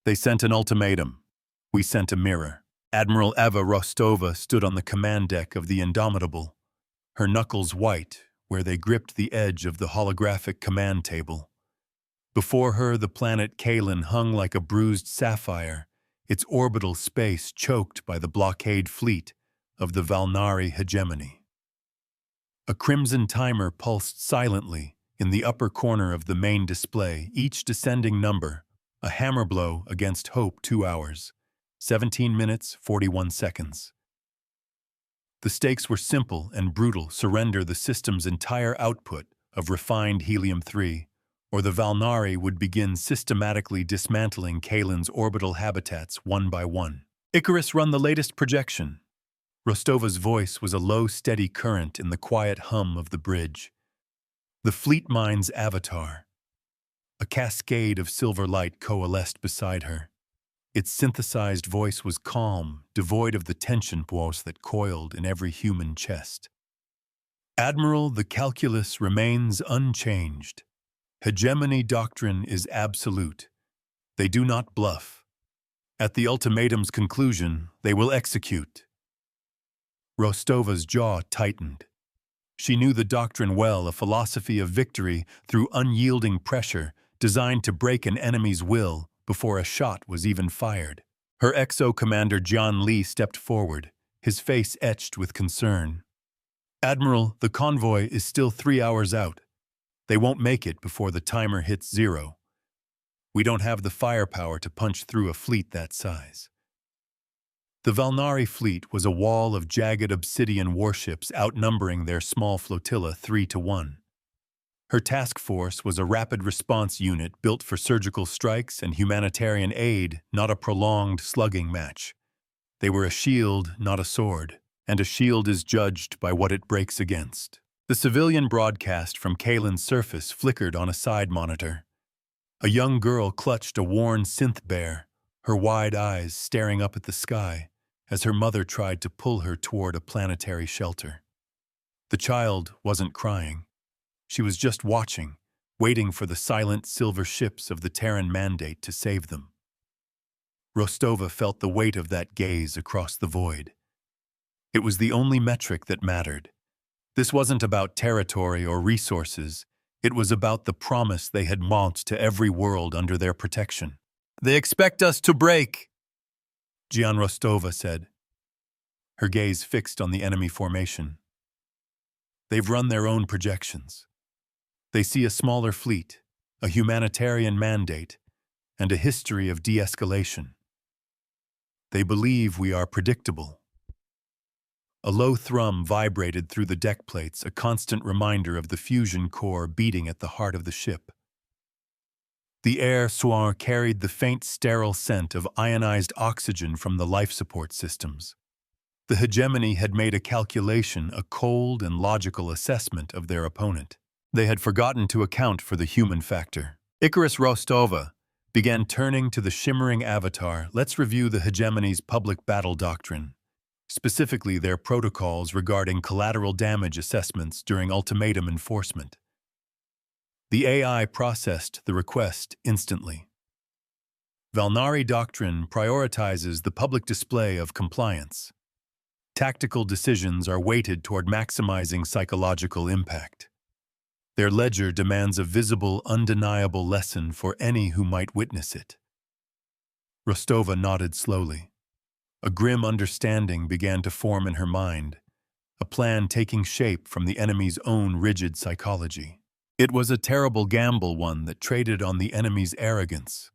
They sent an ultimatum. We sent a mirror. Admiral Eva Rostova stood on the command deck of the Indomitable, her knuckles white where they gripped the edge of the holographic command table. Before her, the planet Kalin hung like a bruised sapphire, its orbital space choked by the blockade fleet of the Valnari hegemony. A crimson timer pulsed silently in the upper corner of the main display, each descending number, a hammer blow against hope. 2 hours, 17 minutes, 41 seconds. The stakes were simple and brutal: surrender the system's entire output of refined helium-3, or the Valnari would begin systematically dismantling Kalin's orbital habitats one by one. Icarus, run the latest projection. Rostova's voice was a low, steady current in the quiet hum of the bridge. The fleet mine's avatar. A cascade of silver light coalesced beside her. Its synthesized voice was calm, devoid of the tension pulse that coiled in every human chest. Admiral, the calculus remains unchanged. Hegemony doctrine is absolute. They do not bluff. At the ultimatum's conclusion, they will execute. Rostova's jaw tightened. She knew the doctrine well, a philosophy of victory through unyielding pressure, designed to break an enemy's will before a shot was even fired. Her XO commander John Lee stepped forward, his face etched with concern. Admiral, the convoy is still 3 hours out. They won't make it before the timer hits 0. We don't have the firepower to punch through a fleet that size. The Valnari fleet was a wall of jagged obsidian warships outnumbering their small flotilla 3-1. Her task force was a rapid response unit built for surgical strikes and humanitarian aid, not a prolonged slugging match. They were a shield, not a sword, and a shield is judged by what it breaks against. The civilian broadcast from Kalin's surface flickered on a side monitor. A young girl clutched a worn synth bear, her wide eyes staring up at the sky as her mother tried to pull her toward a planetary shelter. The child wasn't crying. She was just watching, waiting for the silent silver ships of the Terran Mandate to save them. Rostova felt the weight of that gaze across the void. It was the only metric that mattered. This wasn't about territory or resources. It was about the promise they had mount to every world under their protection. "They expect us to break," Gian Rostova said, her gaze fixed on the enemy formation. "They've run their own projections. They see a smaller fleet, a humanitarian mandate, and a history of de-escalation. They believe we are predictable." A low thrum vibrated through the deck plates, a constant reminder of the fusion core beating at the heart of the ship. The air soir carried the faint sterile scent of ionized oxygen from the life support systems. The hegemony had made a calculation, a cold and logical assessment of their opponent. They had forgotten to account for the human factor. Icarus Rostova began turning to the shimmering avatar. "Let's review the hegemony's public battle doctrine, specifically their protocols regarding collateral damage assessments during ultimatum enforcement." The AI processed the request instantly. Valnari doctrine prioritizes the public display of compliance. Tactical decisions are weighted toward maximizing psychological impact. Their ledger demands a visible, undeniable lesson for any who might witness it. Rostova nodded slowly. A grim understanding began to form in her mind, a plan taking shape from the enemy's own rigid psychology. It was a terrible gamble, one that traded on the enemy's arrogance.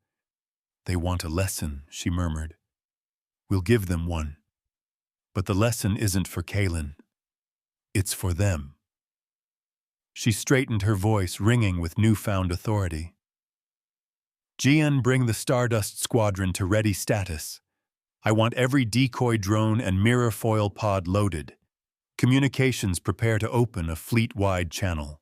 "They want a lesson," she murmured. "We'll give them one. But the lesson isn't for Kalin. It's for them." She straightened, her voice ringing with newfound authority. "Gian, bring the Stardust Squadron to ready status. I want every decoy drone and mirror foil pod loaded. Communications prepare to open a fleet-wide channel.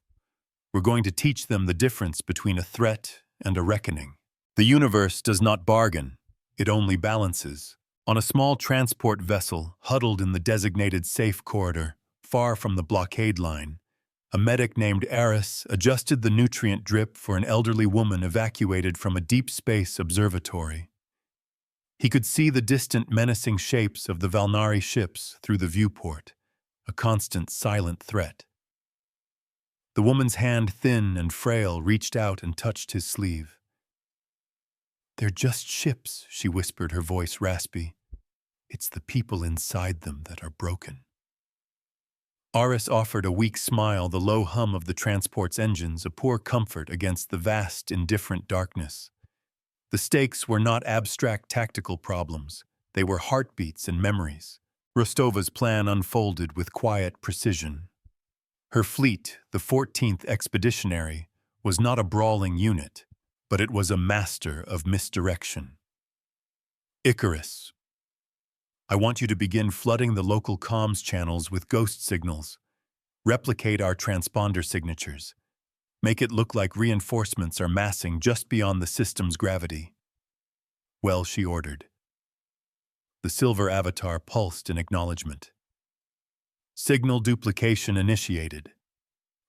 We're going to teach them the difference between a threat and a reckoning. The universe does not bargain, it only balances." On a small transport vessel huddled in the designated safe corridor, far from the blockade line, a medic named Aris adjusted the nutrient drip for an elderly woman evacuated from a deep space observatory. He could see the distant menacing shapes of the Valnari ships through the viewport, a constant silent threat. The woman's hand, thin and frail, reached out and touched his sleeve. "They're just ships," she whispered, her voice raspy. "It's the people inside them that are broken." Aris offered a weak smile, the low hum of the transport's engines, a poor comfort against the vast, indifferent darkness. The stakes were not abstract tactical problems. They were heartbeats and memories. Rostova's plan unfolded with quiet precision. Her fleet, the 14th Expeditionary, was not a brawling unit, but it was a master of misdirection. Icarus. I want you to begin flooding the local comms channels with ghost signals. Replicate our transponder signatures. Make it look like reinforcements are massing just beyond the system's gravity. Well, she ordered. The silver avatar pulsed in acknowledgement. Signal duplication initiated.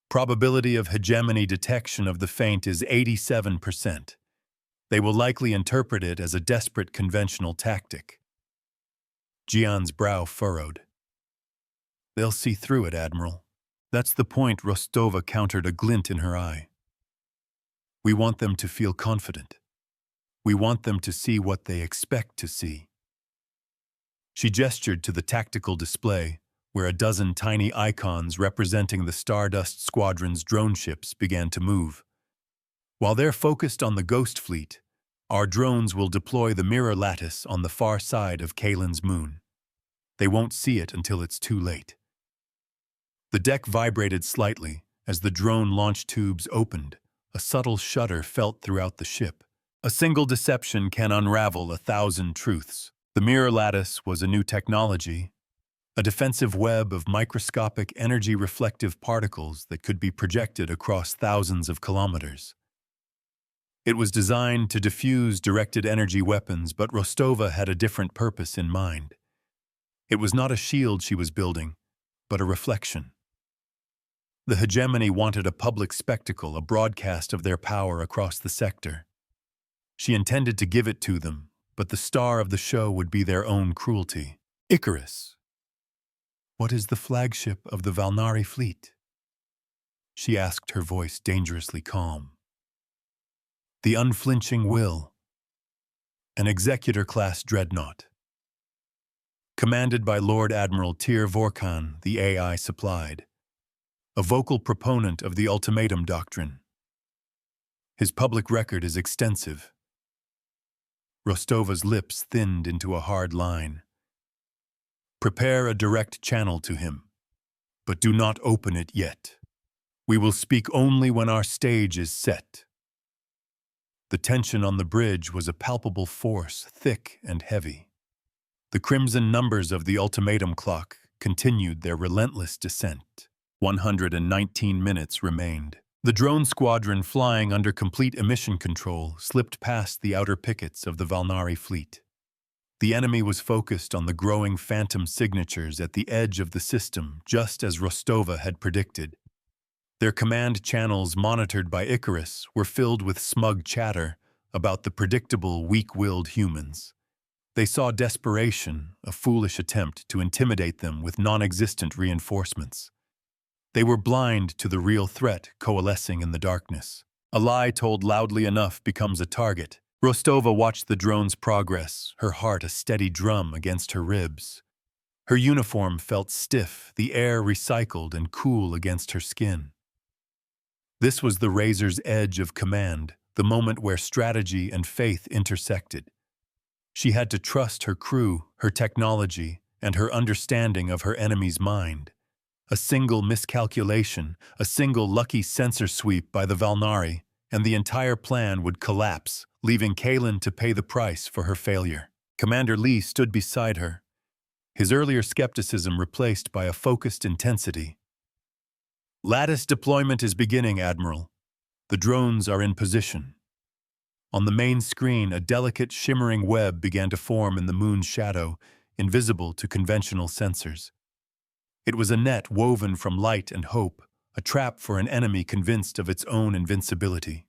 Probability of hegemony detection of the feint is 87%. They will likely interpret it as a desperate conventional tactic. Jian's brow furrowed. They'll see through it, Admiral. That's the point, Rostova countered, a glint in her eye. We want them to feel confident. We want them to see what they expect to see. She gestured to the tactical display, where a dozen tiny icons representing the Stardust Squadron's drone ships began to move. While they're focused on the Ghost Fleet, our drones will deploy the mirror lattice on the far side of Kalen's moon. They won't see it until it's too late. The deck vibrated slightly as the drone launch tubes opened. A subtle shudder felt throughout the ship. A single deception can unravel 1,000 truths. The mirror lattice was a new technology, a defensive web of microscopic energy-reflective particles that could be projected across thousands of kilometers. It was designed to diffuse directed energy weapons, but Rostova had a different purpose in mind. It was not a shield she was building, but a reflection. The hegemony wanted a public spectacle, a broadcast of their power across the sector. She intended to give it to them, but the star of the show would be their own cruelty. Icarus. What is the flagship of the Valnari fleet? She asked, her voice dangerously calm. The Unflinching Will. An executor-class dreadnought. Commanded by Lord Admiral Tyr Vorkan, the AI supplied. A vocal proponent of the ultimatum doctrine. His public record is extensive. Rostova's lips thinned into a hard line. Prepare a direct channel to him, but do not open it yet. We will speak only when our stage is set. The tension on the bridge was a palpable force, thick and heavy. The crimson numbers of the ultimatum clock continued their relentless descent. 119 minutes remained. The drone squadron, flying under complete emission control, slipped past the outer pickets of the Valnari fleet. The enemy was focused on the growing phantom signatures at the edge of the system, just as Rostova had predicted. Their command channels, monitored by Icarus, were filled with smug chatter about the predictable, weak-willed humans. They saw desperation, a foolish attempt to intimidate them with non-existent reinforcements. They were blind to the real threat coalescing in the darkness. A lie told loudly enough becomes a target. Rostova watched the drone's progress, her heart a steady drum against her ribs. Her uniform felt stiff, the air recycled and cool against her skin. This was the razor's edge of command, the moment where strategy and faith intersected. She had to trust her crew, her technology, and her understanding of her enemy's mind. A single miscalculation, a single lucky sensor sweep by the Valnari, and the entire plan would collapse, leaving Kalen to pay the price for her failure. Commander Lee stood beside her, his earlier skepticism replaced by a focused intensity. Lattice deployment is beginning, Admiral. The drones are in position. On the main screen, a delicate, shimmering web began to form in the moon's shadow, invisible to conventional sensors. It was a net woven from light and hope, a trap for an enemy convinced of its own invincibility.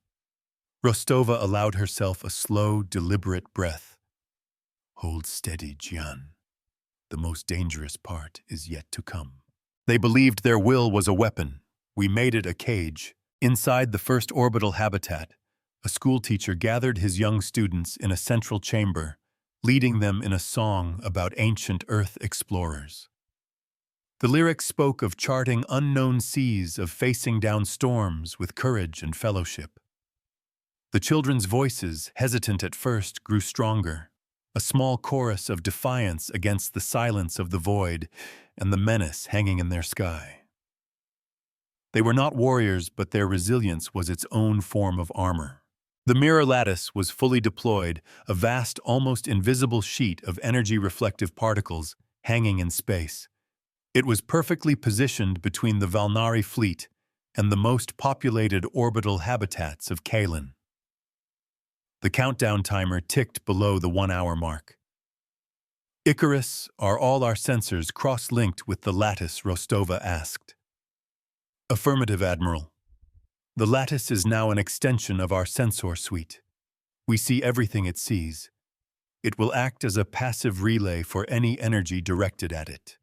Rostova allowed herself a slow, deliberate breath. Hold steady, Jian. The most dangerous part is yet to come. They believed their will was a weapon. We made it a cage. Inside the first orbital habitat, a schoolteacher gathered his young students in a central chamber, leading them in a song about ancient Earth explorers. The lyrics spoke of charting unknown seas, of facing down storms with courage and fellowship. The children's voices, hesitant at first, grew stronger, a small chorus of defiance against the silence of the void and the menace hanging in their sky. They were not warriors, but their resilience was its own form of armor. The mirror lattice was fully deployed, a vast, almost invisible sheet of energy-reflective particles hanging in space. It was perfectly positioned between the Valnari fleet and the most populated orbital habitats of Kalin. The countdown timer ticked below the 1-hour mark. Icarus, are all our sensors cross-linked with the lattice? Rostova asked. Affirmative, Admiral. The lattice is now an extension of our sensor suite. We see everything it sees. It will act as a passive relay for any energy directed at it.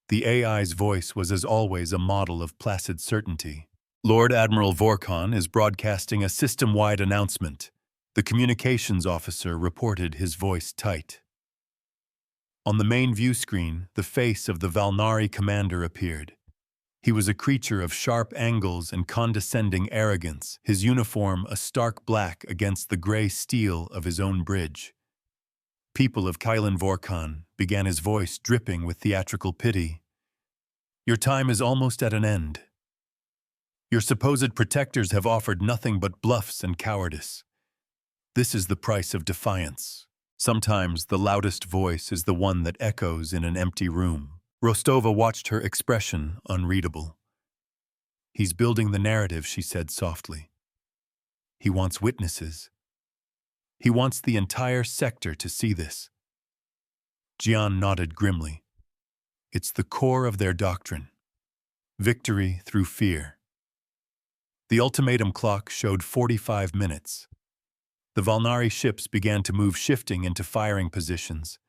The AI's voice was as always a model of placid certainty. Lord Admiral Vorkon is broadcasting a system-wide announcement. The communications officer reported, his voice tight. On the main view screen, the face of the Valnari commander appeared. He was a creature of sharp angles and condescending arrogance, his uniform a stark black against the gray steel of his own bridge. People of Kylan Vorkon, began his voice dripping with theatrical pity. Your time is almost at an end. Your supposed protectors have offered nothing but bluffs and cowardice. This is the price of defiance. Sometimes the loudest voice is the one that echoes in an empty room. Rostova watched her expression, unreadable. He's building the narrative, she said softly. He wants witnesses. He wants the entire sector to see this. Jian nodded grimly. It's the core of their doctrine. Victory through fear. The ultimatum clock showed 45 minutes. The Valnari ships began to move, shifting into firing positions,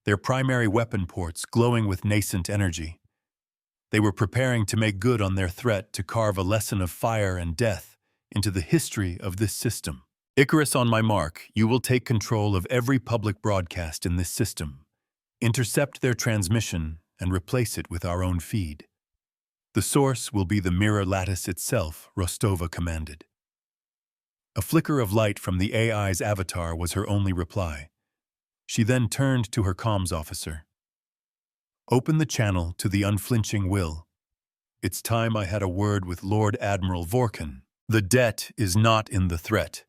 their primary weapon ports glowing with nascent energy. They were preparing to make good on their threat to carve a lesson of fire and death into the history of this system. Icarus, on my mark, you will take control of every public broadcast in this system, intercept their transmission, and replace it with our own feed. The source will be the mirror lattice itself, Rostova commanded. A flicker of light from the AI's avatar was her only reply. She then turned to her comms officer. Open the channel to the unflinching will. It's time I had a word with Lord Admiral Vorkon. The debt is not in the threat.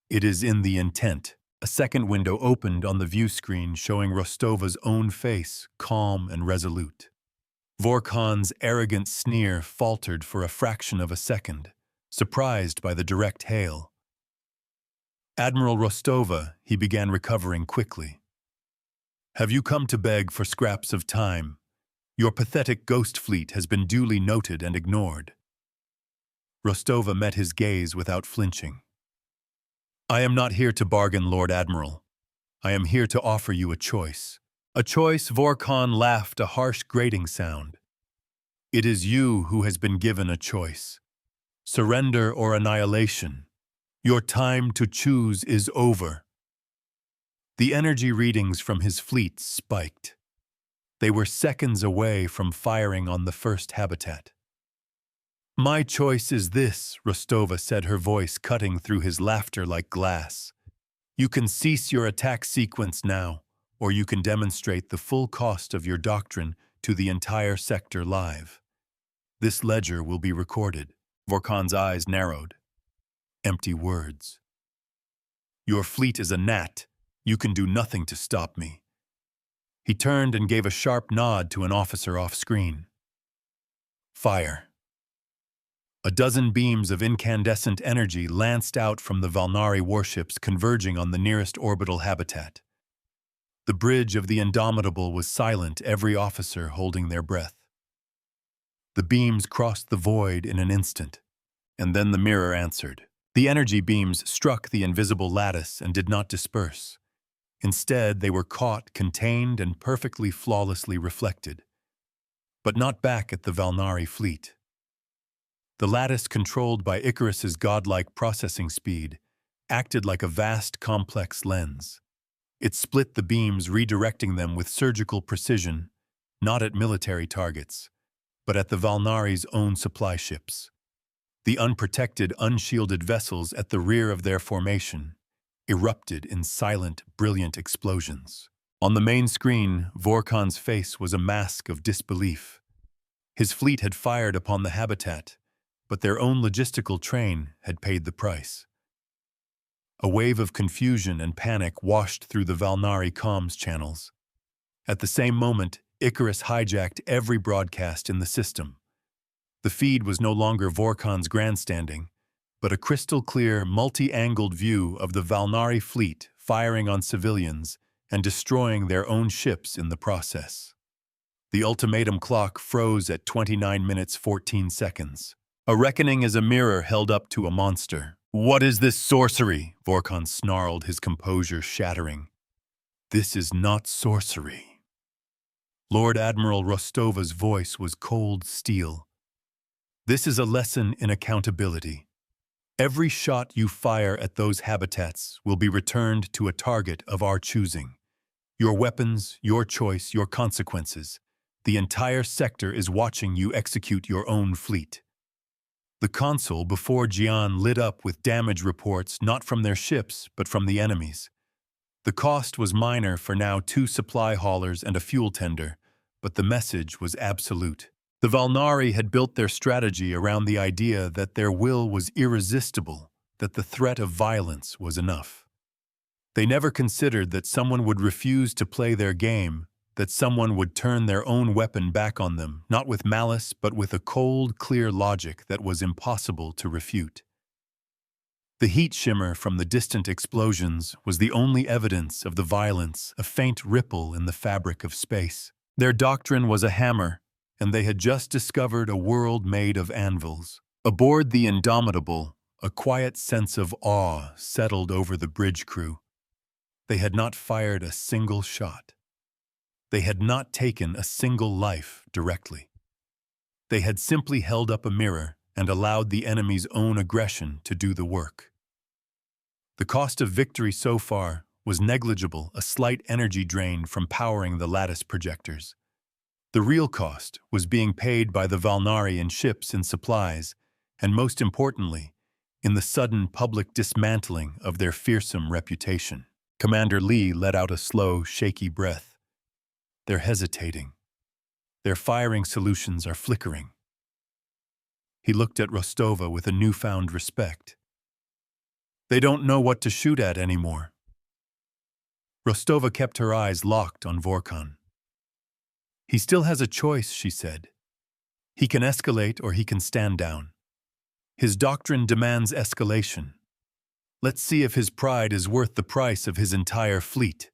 It is in the intent. A second window opened on the view screen, showing Rostova's own face, calm and resolute. Vorkon's arrogant sneer faltered for a fraction of a second, surprised by the direct hail. Admiral Rostova, he began, recovering quickly. Have you come to beg for scraps of time? Your pathetic ghost fleet has been duly noted and ignored. Rostova met his gaze without flinching. I am not here to bargain, Lord Admiral. I am here to offer you a choice. A choice? Vorkon laughed, a harsh grating sound. It is you who has been given a choice. Surrender or annihilation. Your time to choose is over. The energy readings from his fleet spiked. They were seconds away from firing on the first habitat. My choice is this, Rostova said, her voice cutting through his laughter like glass. You can cease your attack sequence now, or you can demonstrate the full cost of your doctrine to the entire sector live. This ledger will be recorded. Vorkon's eyes narrowed. Empty words. Your fleet is a gnat. You can do nothing to stop me. He turned and gave a sharp nod to an officer off-screen. Fire. A dozen beams of incandescent energy lanced out from the Valnari warships, converging on the nearest orbital habitat. The bridge of the Indomitable was silent, every officer holding their breath. The beams crossed the void in an instant, and then the mirror answered. The energy beams struck the invisible lattice and did not disperse. Instead, they were caught, contained, and perfectly flawlessly reflected. But not back at the Valnari fleet. The lattice, controlled by Icarus's godlike processing speed, acted like a vast, complex lens. It split the beams, redirecting them with surgical precision, not at military targets, but at the Valnari's own supply ships. The unprotected, unshielded vessels at the rear of their formation erupted in silent, brilliant explosions. On the main screen, Vorkon's face was a mask of disbelief. His fleet had fired upon the habitat, but their own logistical train had paid the price. A wave of confusion and panic washed through the Valnari comms channels. At the same moment, Icarus hijacked every broadcast in the system. The feed was no longer Vorkon's grandstanding, but a crystal-clear, multi-angled view of the Valnari fleet firing on civilians and destroying their own ships in the process. The ultimatum clock froze at 29 minutes 14 seconds. A reckoning as a mirror held up to a monster. "What is this sorcery?" Vorkon snarled, his composure shattering. "This is not sorcery." Lord Admiral Rostova's voice was cold steel. "This is a lesson in accountability. Every shot you fire at those habitats will be returned to a target of our choosing. Your weapons, your choice, your consequences. The entire sector is watching you execute your own fleet." The console before Jian lit up with damage reports not from their ships, but from the enemy's. The cost was minor for now 2 supply haulers and a fuel tender, but the message was absolute. The Valnari had built their strategy around the idea that their will was irresistible, that the threat of violence was enough. They never considered that someone would refuse to play their game, that someone would turn their own weapon back on them, not with malice, but with a cold, clear logic that was impossible to refute. The heat shimmer from the distant explosions was the only evidence of the violence, a faint ripple in the fabric of space. Their doctrine was a hammer, and they had just discovered a world made of anvils. Aboard the Indomitable, a quiet sense of awe settled over the bridge crew. They had not fired a single shot. They had not taken a single life directly. They had simply held up a mirror and allowed the enemy's own aggression to do the work. The cost of victory so far was negligible, a slight energy drain from powering the lattice projectors. The real cost was being paid by the Valnari in ships and supplies, and most importantly, in the sudden public dismantling of their fearsome reputation. Commander Lee let out a slow, shaky breath. They're hesitating. Their firing solutions are flickering. He looked at Rostova with a newfound respect. They don't know what to shoot at anymore. Rostova kept her eyes locked on Vorkon. He still has a choice, she said. He can escalate or he can stand down. His doctrine demands escalation. Let's see if his pride is worth the price of his entire fleet.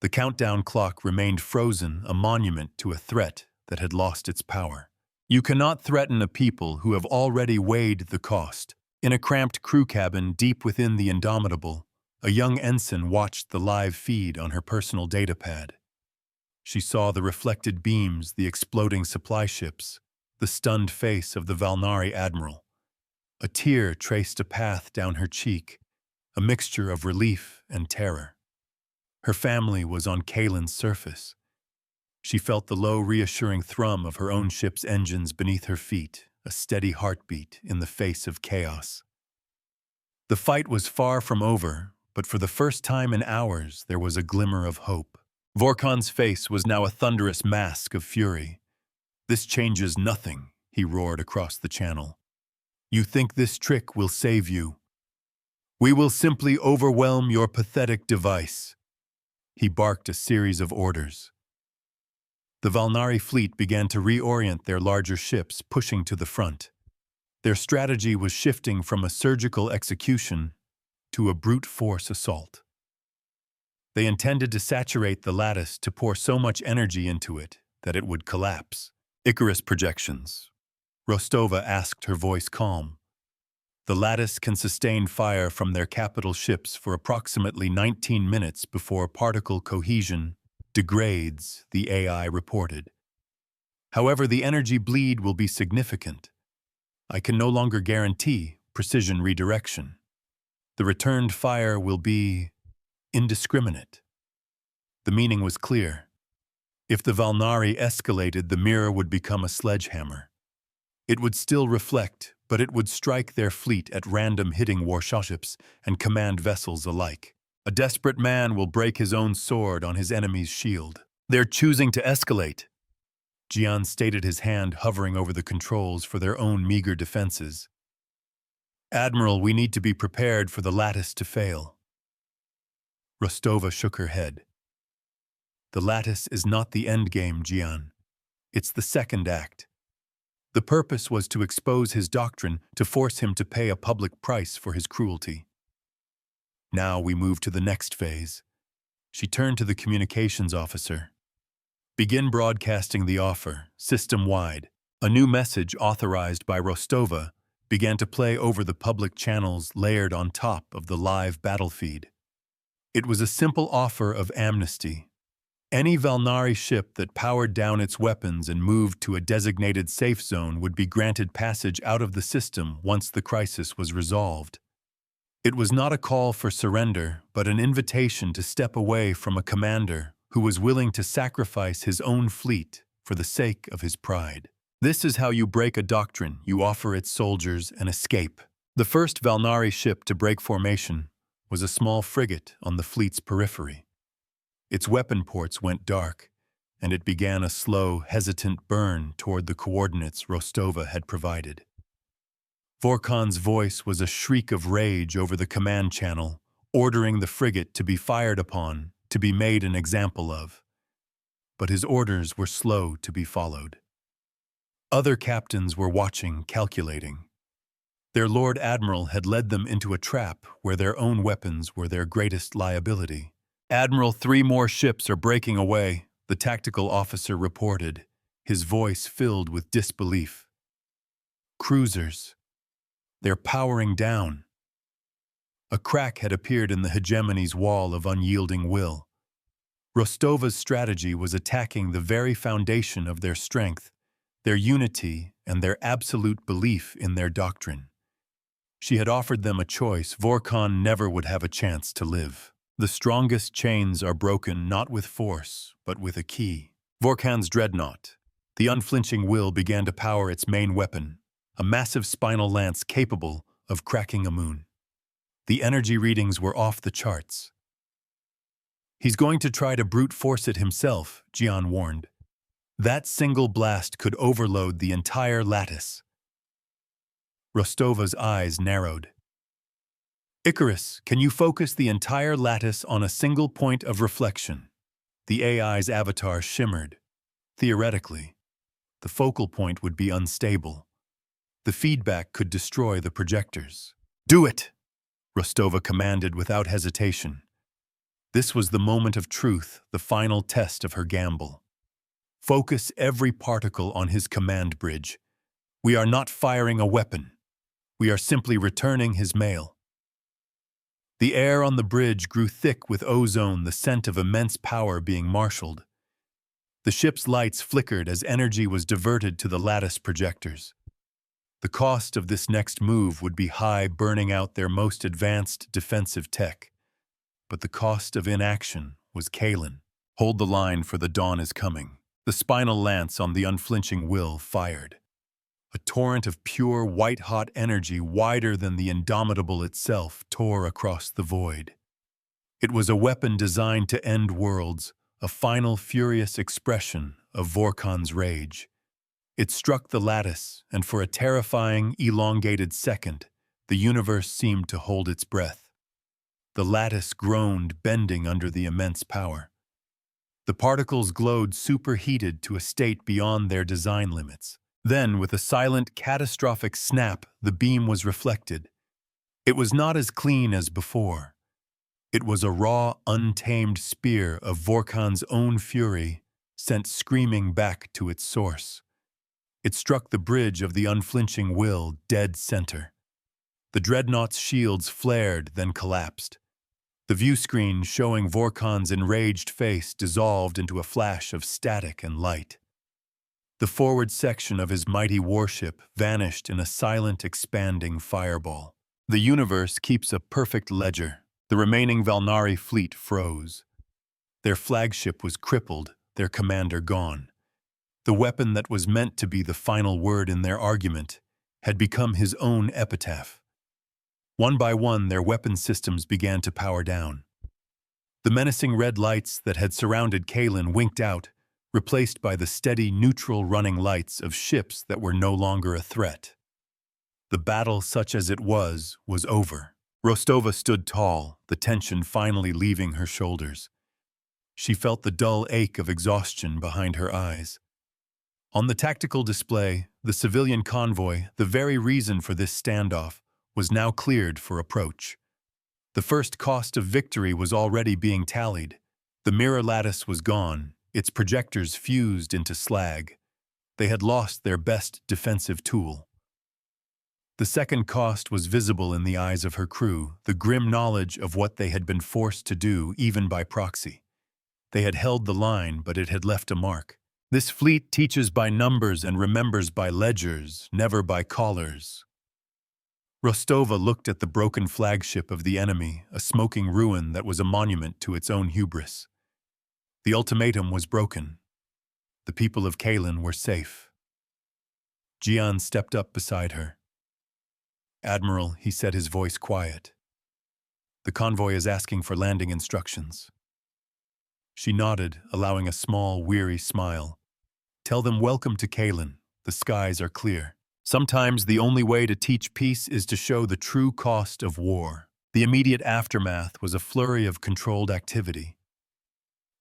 The countdown clock remained frozen, a monument to a threat that had lost its power. You cannot threaten a people who have already weighed the cost. In a cramped crew cabin deep within the Indomitable, a young ensign watched the live feed on her personal datapad. She saw the reflected beams, the exploding supply ships, the stunned face of the Valnari admiral. A tear traced a path down her cheek, a mixture of relief and terror. Her family was on Kalen's surface. She felt the low, reassuring thrum of her own ship's engines beneath her feet, a steady heartbeat in the face of chaos. The fight was far from over, but for the first time in hours there was a glimmer of hope. Vorkon's face was now a thunderous mask of fury. "This changes nothing," he roared across the channel. "You think this trick will save you? We will simply overwhelm your pathetic device." He barked a series of orders. The Valnari fleet began to reorient their larger ships, pushing to the front. Their strategy was shifting from a surgical execution to a brute force assault. They intended to saturate the lattice, to pour so much energy into it that it would collapse. "Icarus projections," Rostova asked, her voice calm. The lattice can sustain fire from their capital ships for approximately 19 minutes before particle cohesion degrades, the AI reported. However, the energy bleed will be significant. I can no longer guarantee precision redirection. The returned fire will be indiscriminate. The meaning was clear. If the Valnari escalated, the mirror would become a sledgehammer. It would still reflect, but it would strike their fleet at random, hitting warships and command vessels alike. A desperate man will break his own sword on his enemy's shield. They're choosing to escalate. Jian stated, his hand hovering over the controls for their own meager defenses. Admiral, we need to be prepared for the lattice to fail. Rostova shook her head. The lattice is not the endgame, Jian. It's the second act. The purpose was to expose his doctrine, to force him to pay a public price for his cruelty. Now we move to the next phase. She turned to the communications officer. Begin broadcasting the offer, system-wide. A new message authorized by Rostova began to play over the public channels layered on top of the live battle feed. It was a simple offer of amnesty. Any Valnari ship that powered down its weapons and moved to a designated safe zone would be granted passage out of the system once the crisis was resolved. It was not a call for surrender, but an invitation to step away from a commander who was willing to sacrifice his own fleet for the sake of his pride. This is how you break a doctrine. You offer its soldiers an escape. The first Valnari ship to break formation was a small frigate on the fleet's periphery. Its weapon ports went dark, and it began a slow, hesitant burn toward the coordinates Rostova had provided. Vorkan's voice was a shriek of rage over the command channel, ordering the frigate to be fired upon, to be made an example of. But his orders were slow to be followed. Other captains were watching, calculating. Their Lord Admiral had led them into a trap where their own weapons were their greatest liability. Admiral, 3 more ships are breaking away, the tactical officer reported, his voice filled with disbelief. Cruisers. They're powering down. A crack had appeared in the hegemony's wall of unyielding will. Rostova's strategy was attacking the very foundation of their strength, their unity, and their absolute belief in their doctrine. She had offered them a choice. Vorkan never would have a chance to live. The strongest chains are broken not with force, but with a key. Vorkan's dreadnought. The unflinching will began to power its main weapon, a massive spinal lance capable of cracking a moon. The energy readings were off the charts. He's going to try to brute force it himself, Jian warned. That single blast could overload the entire lattice. Rostova's eyes narrowed. Icarus, can you focus the entire lattice on a single point of reflection? The AI's avatar shimmered. Theoretically, the focal point would be unstable. The feedback could destroy the projectors. Do it! Rostova commanded without hesitation. This was the moment of truth, the final test of her gamble. Focus every particle on his command bridge. We are not firing a weapon. We are simply returning his mail. The air on the bridge grew thick with ozone, the scent of immense power being marshaled. The ship's lights flickered as energy was diverted to the lattice projectors. The cost of this next move would be high, burning out their most advanced defensive tech. But the cost of inaction was Kalen. Hold the line, for the dawn is coming. The spinal lance on the unflinching will fired. A torrent of pure, white-hot energy wider than the Indomitable itself tore across the void. It was a weapon designed to end worlds, a final furious expression of Vorkan's rage. It struck the lattice, and for a terrifying, elongated second, the universe seemed to hold its breath. The lattice groaned, bending under the immense power. The particles glowed, superheated to a state beyond their design limits. Then, with a silent, catastrophic snap, the beam was reflected. It was not as clean as before. It was a raw, untamed spear of Vorkan's own fury, sent screaming back to its source. It struck the bridge of the unflinching will dead center. The dreadnought's shields flared, then collapsed. The view screen showing Vorkon's enraged face dissolved into a flash of static and light. The forward section of his mighty warship vanished in a silent, expanding fireball. The universe keeps a perfect ledger. The remaining Valnari fleet froze. Their flagship was crippled, their commander gone. The weapon that was meant to be the final word in their argument had become his own epitaph. One by one, their weapon systems began to power down. The menacing red lights that had surrounded Kalen winked out, replaced by the steady, neutral running lights of ships that were no longer a threat. The battle, such as it was over. Rostova stood tall, the tension finally leaving her shoulders. She felt the dull ache of exhaustion behind her eyes. On the tactical display, the civilian convoy, the very reason for this standoff, was now cleared for approach. The first cost of victory was already being tallied. The mirror lattice was gone, its projectors fused into slag. They had lost their best defensive tool. The second cost was visible in the eyes of her crew, the grim knowledge of what they had been forced to do, even by proxy. They had held the line, but it had left a mark. This fleet teaches by numbers and remembers by ledgers, never by callers. Rostova looked at the broken flagship of the enemy, a smoking ruin that was a monument to its own hubris. The ultimatum was broken. The people of Kalen were safe. Jian stepped up beside her. "Admiral," he said, his voice quiet. "The convoy is asking for landing instructions." She nodded, allowing a small, weary smile. "Tell them welcome to Kalen. The skies are clear." Sometimes the only way to teach peace is to show the true cost of war. The immediate aftermath was a flurry of controlled activity.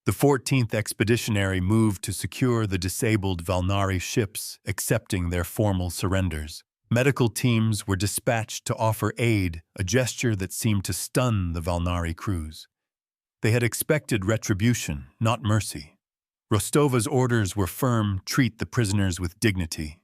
The 14th Expeditionary moved to secure the disabled Valnari ships, accepting their formal surrenders. Medical teams were dispatched to offer aid, a gesture that seemed to stun the Valnari crews. They had expected retribution, not mercy. Rostova's orders were firm: treat the prisoners with dignity.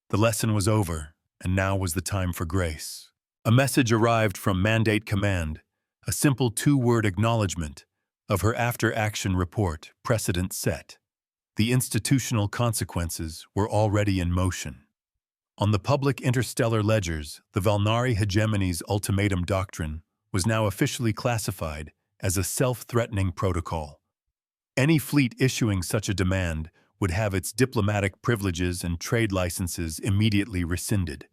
The lesson was over, and now was the time for grace. A message arrived from Mandate Command, a simple 2-word acknowledgement of her after-action report, precedent set. The institutional consequences were already in motion. On the public interstellar ledgers, the Valnari hegemony's ultimatum doctrine was now officially classified as a self-threatening protocol. Any fleet issuing such a demand would have its diplomatic privileges and trade licenses immediately rescinded.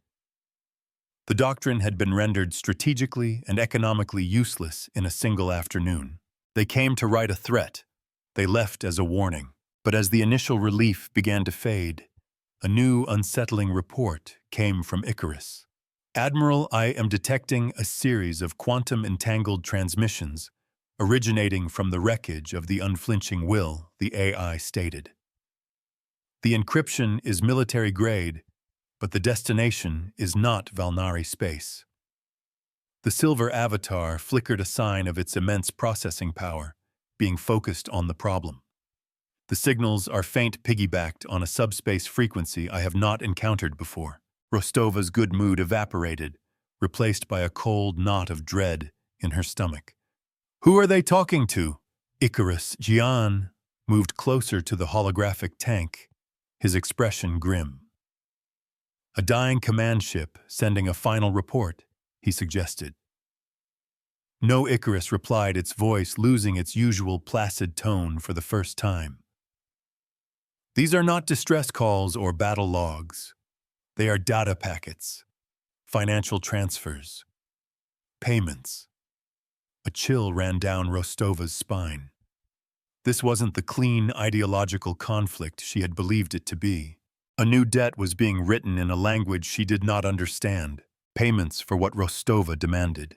The doctrine had been rendered strategically and economically useless in a single afternoon. They came to write a threat. They left as a warning. But as the initial relief began to fade, a new unsettling report came from Icarus. "Admiral, I am detecting a series of quantum-entangled transmissions originating from the wreckage of the Unflinching Will," the AI stated. "The encryption is military grade, but the destination is not Valnari space." The silver avatar flickered a sign of its immense processing power, being focused on the problem. "The signals are faint, piggybacked on a subspace frequency I have not encountered before." Rostova's good mood evaporated, replaced by a cold knot of dread in her stomach. "Who are they talking to?" Icarus. Jian moved closer to the holographic tank, his expression grim. "A dying command ship sending a final report," he suggested. "No," Icarus replied, its voice losing its usual placid tone for the first time. "These are not distress calls or battle logs. They are data packets, financial transfers, payments." A chill ran down Rostova's spine. This wasn't the clean ideological conflict she had believed it to be. A new debt was being written in a language she did not understand, payments for what Rostova demanded.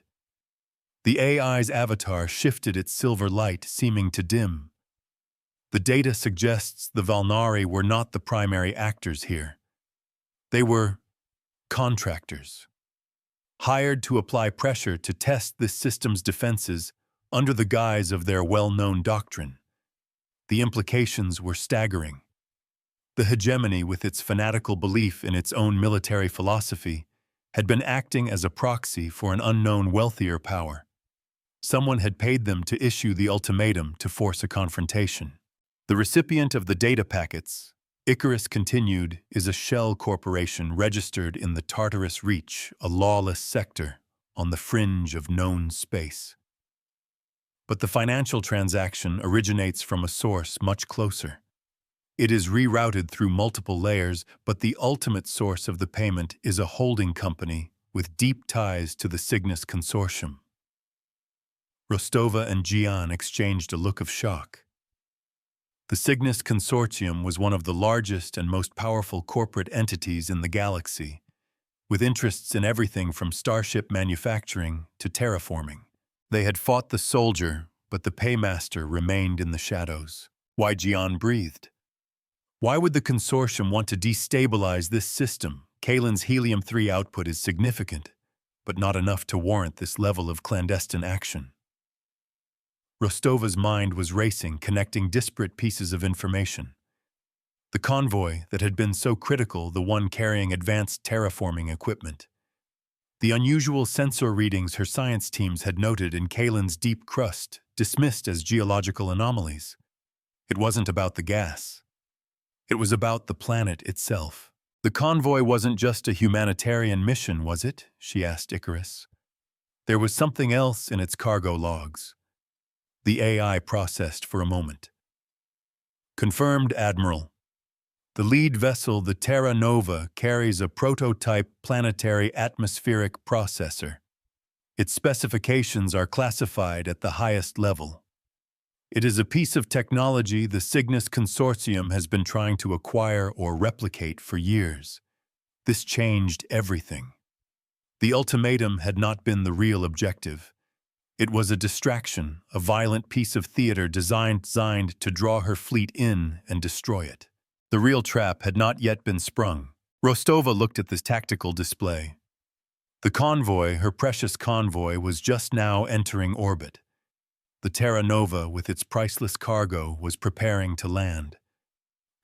The AI's avatar shifted its silver light, seeming to dim. "The data suggests the Valnari were not the primary actors here. They were contractors, hired to apply pressure to test this system's defenses under the guise of their well-known doctrine. The implications were staggering. The hegemony, with its fanatical belief in its own military philosophy, had been acting as a proxy for an unknown wealthier power. Someone had paid them to issue the ultimatum to force a confrontation. The recipient of the data packets, Icarus continued, is a shell corporation registered in the Tartarus Reach, a lawless sector on the fringe of known space. But the financial transaction originates from a source much closer. It is rerouted through multiple layers, but the ultimate source of the payment is a holding company with deep ties to the Cygnus Consortium. Rostova and Gian exchanged a look of shock. The Cygnus Consortium was one of the largest and most powerful corporate entities in the galaxy, with interests in everything from starship manufacturing to terraforming. They had fought the soldier, but the paymaster remained in the shadows. Why? Gian breathed. Why would the consortium want to destabilize this system? Kalen's helium-3 output is significant, but not enough to warrant this level of clandestine action. Rostova's mind was racing, connecting disparate pieces of information. The convoy that had been so critical, the one carrying advanced terraforming equipment. The unusual sensor readings her science teams had noted in Kalen's deep crust, dismissed as geological anomalies. It wasn't about the gas. It was about the planet itself. The convoy wasn't just a humanitarian mission, was it? She asked Icarus. There was something else in its cargo logs. The AI processed for a moment. Confirmed, Admiral. The lead vessel, the Terra Nova, carries a prototype planetary atmospheric processor. Its specifications are classified at the highest level. It is a piece of technology the Cygnus Consortium has been trying to acquire or replicate for years. This changed everything. The ultimatum had not been the real objective. It was a distraction, a violent piece of theater designed to draw her fleet in and destroy it. The real trap had not yet been sprung. Rostova looked at this tactical display. The convoy, her precious convoy, was just now entering orbit. The Terra Nova, with its priceless cargo, was preparing to land.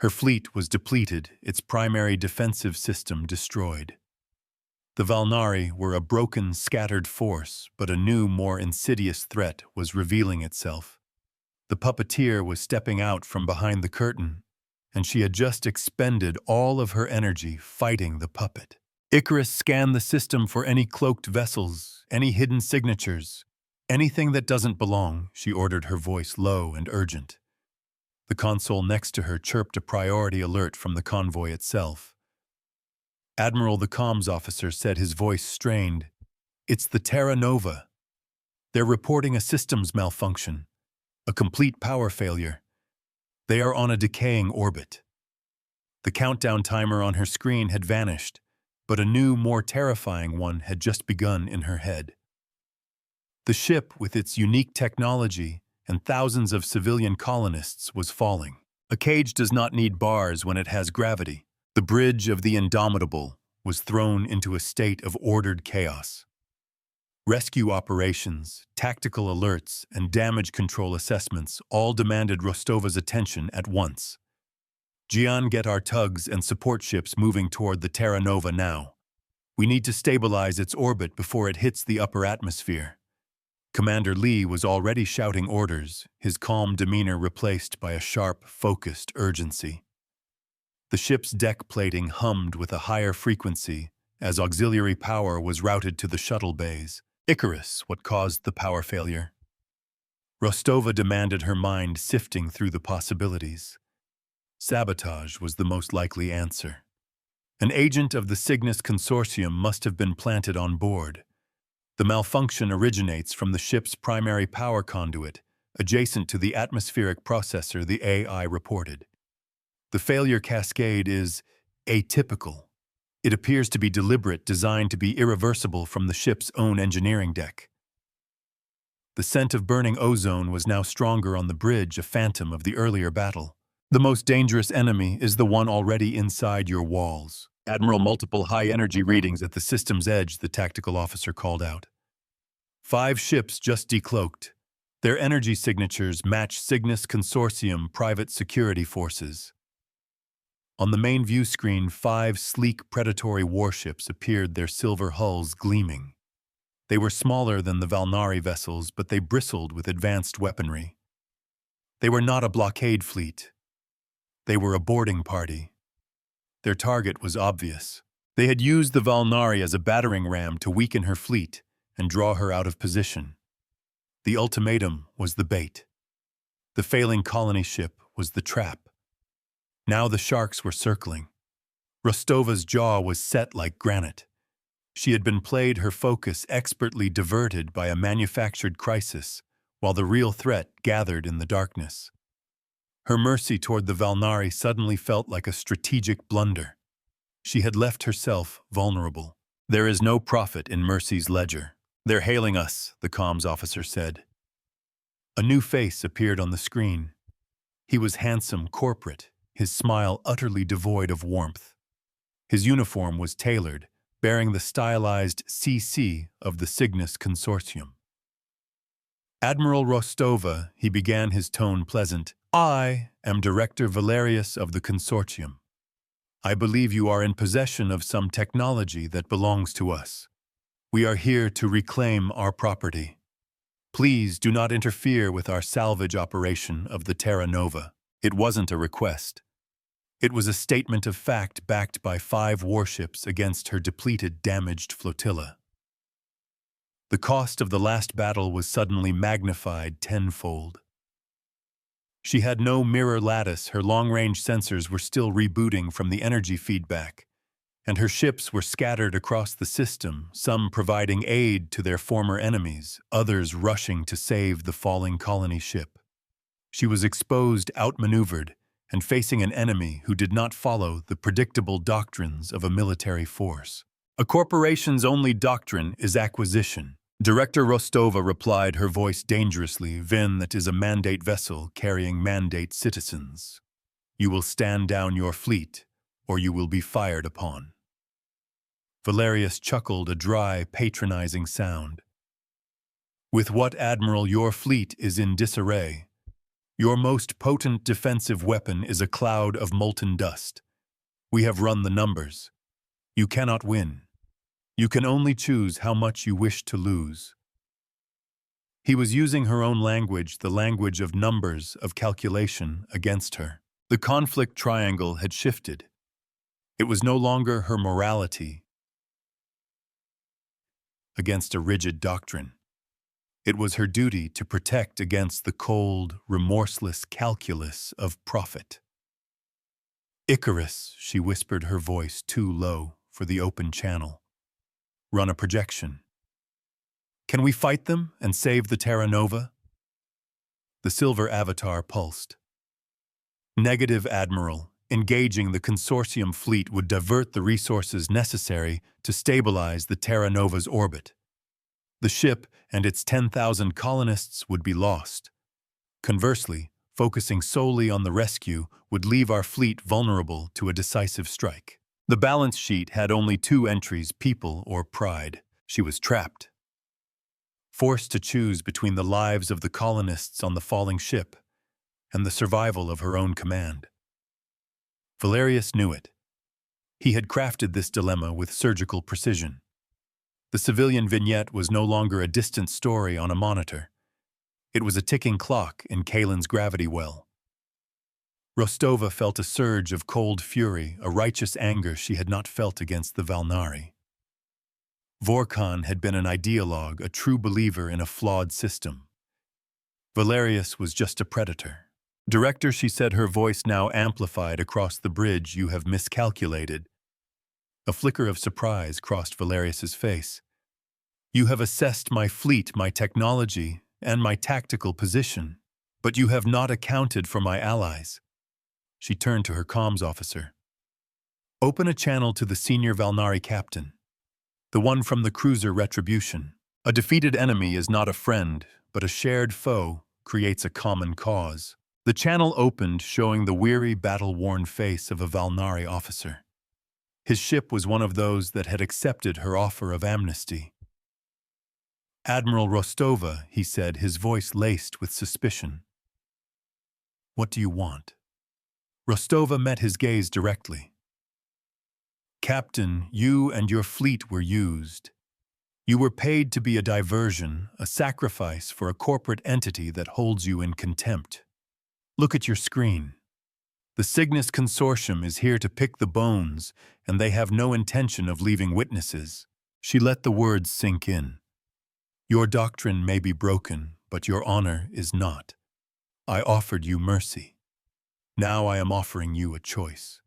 Her fleet was depleted, its primary defensive system destroyed. The Valnari were a broken, scattered force, but a new, more insidious threat was revealing itself. The puppeteer was stepping out from behind the curtain, and she had just expended all of her energy fighting the puppet. Icarus scanned the system for any cloaked vessels, any hidden signatures. Anything that doesn't belong, she ordered, her voice low and urgent. The console next to her chirped a priority alert from the convoy itself. Admiral, the comms officer said, his voice strained. It's the Terra Nova. They're reporting a systems malfunction, a complete power failure. They are on a decaying orbit. The countdown timer on her screen had vanished, but a new, more terrifying one had just begun in her head. The ship, with its unique technology and thousands of civilian colonists, was falling. A cage does not need bars when it has gravity. The bridge of the Indomitable was thrown into a state of ordered chaos. Rescue operations, tactical alerts, and damage control assessments all demanded Rostova's attention at once. Gian, get our tugs and support ships moving toward the Terra Nova now. We need to stabilize its orbit before it hits the upper atmosphere. Commander Lee was already shouting orders, his calm demeanor replaced by a sharp, focused urgency. The ship's deck plating hummed with a higher frequency as auxiliary power was routed to the shuttle bays. Icarus, what caused the power failure? Rostova demanded, her mind sifting through the possibilities. Sabotage was the most likely answer. An agent of the Cygnus Consortium must have been planted on board. The malfunction originates from the ship's primary power conduit, adjacent to the atmospheric processor, the AI reported. The failure cascade is atypical. It appears to be deliberate, designed to be irreversible from the ship's own engineering deck. The scent of burning ozone was now stronger on the bridge, a phantom of the earlier battle. The most dangerous enemy is the one already inside your walls. Admiral, multiple high-energy readings at the system's edge, the tactical officer called out. 5 ships just decloaked. Their energy signatures match Cygnus Consortium private security forces. On the main view screen, 5 sleek predatory warships appeared, their silver hulls gleaming. They were smaller than the Valnari vessels, but they bristled with advanced weaponry. They were not a blockade fleet. They were a boarding party. Their target was obvious. They had used the Valnari as a battering ram to weaken her fleet and draw her out of position. The ultimatum was the bait. The failing colony ship was the trap. Now the sharks were circling. Rostova's jaw was set like granite. She had been played, her focus expertly diverted by a manufactured crisis, while the real threat gathered in the darkness. Her mercy toward the Valnari suddenly felt like a strategic blunder. She had left herself vulnerable. "There is no profit in Mercy's ledger. They're hailing us," the comms officer said. A new face appeared on the screen. He was handsome, corporate, his smile utterly devoid of warmth. His uniform was tailored, bearing the stylized CC of the Cygnus Consortium. "Admiral Rostova," he began, his tone pleasant, "I am Director Valerius of the Consortium. I believe you are in possession of some technology that belongs to us. We are here to reclaim our property. Please do not interfere with our salvage operation of the Terra Nova." It wasn't a request. It was a statement of fact backed by 5 warships against her depleted, damaged flotilla. The cost of the last battle was suddenly magnified tenfold. She had no mirror lattice, her long-range sensors were still rebooting from the energy feedback, and her ships were scattered across the system, some providing aid to their former enemies, others rushing to save the falling colony ship. She was exposed, outmaneuvered, and facing an enemy who did not follow the predictable doctrines of a military force. "A corporation's only doctrine is acquisition," Director Rostova replied, her voice dangerously. "That is a mandate vessel carrying mandate citizens. You will stand down your fleet, or you will be fired upon." Valerius chuckled, a dry, patronizing sound. "With what, Admiral? Your fleet is in disarray. Your most potent defensive weapon is a cloud of molten dust. We have run the numbers. You cannot win. You can only choose how much you wish to lose." He was using her own language, the language of numbers, of calculation, against her. The conflict triangle had shifted. It was no longer her morality against a rigid doctrine. It was her duty to protect against the cold, remorseless calculus of profit. "Icarus," she whispered, her voice too low for the open channel. "Run a projection. Can we fight them and save the Terra Nova?" The silver avatar pulsed. "Negative, Admiral. Engaging the Consortium fleet would divert the resources necessary to stabilize the Terra Nova's orbit. The ship and its 10,000 colonists would be lost. Conversely, focusing solely on the rescue would leave our fleet vulnerable to a decisive strike." The balance sheet had only 2 entries, people or pride. She was trapped, forced to choose between the lives of the colonists on the falling ship and the survival of her own command. Valerius knew it. He had crafted this dilemma with surgical precision. The civilian vignette was no longer a distant story on a monitor. It was a ticking clock in Kalen's gravity well. Rostova felt a surge of cold fury, a righteous anger she had not felt against the Valnari. Vorkon had been an ideologue, a true believer in a flawed system. Valerius was just a predator. "Director," she said, her voice now amplified across the bridge, "you have miscalculated." A flicker of surprise crossed Valerius's face. "You have assessed my fleet, my technology, and my tactical position, but you have not accounted for my allies." She turned to her comms officer. "Open a channel to the senior Valnari captain, the one from the cruiser Retribution. A defeated enemy is not a friend, but a shared foe creates a common cause." The channel opened, showing the weary, battle-worn face of a Valnari officer. His ship was one of those that had accepted her offer of amnesty. "Admiral Rostova," he said, his voice laced with suspicion. "What do you want?" Rostova met his gaze directly. Captain, you and your fleet were used. You were paid to be a diversion, a sacrifice for a corporate entity that holds you in contempt. Look at your screen. The Cygnus Consortium is here to pick the bones, and they have no intention of leaving witnesses. She let the words sink in. Your doctrine may be broken, but your honor is not. I offered you mercy. Now I am offering you a choice.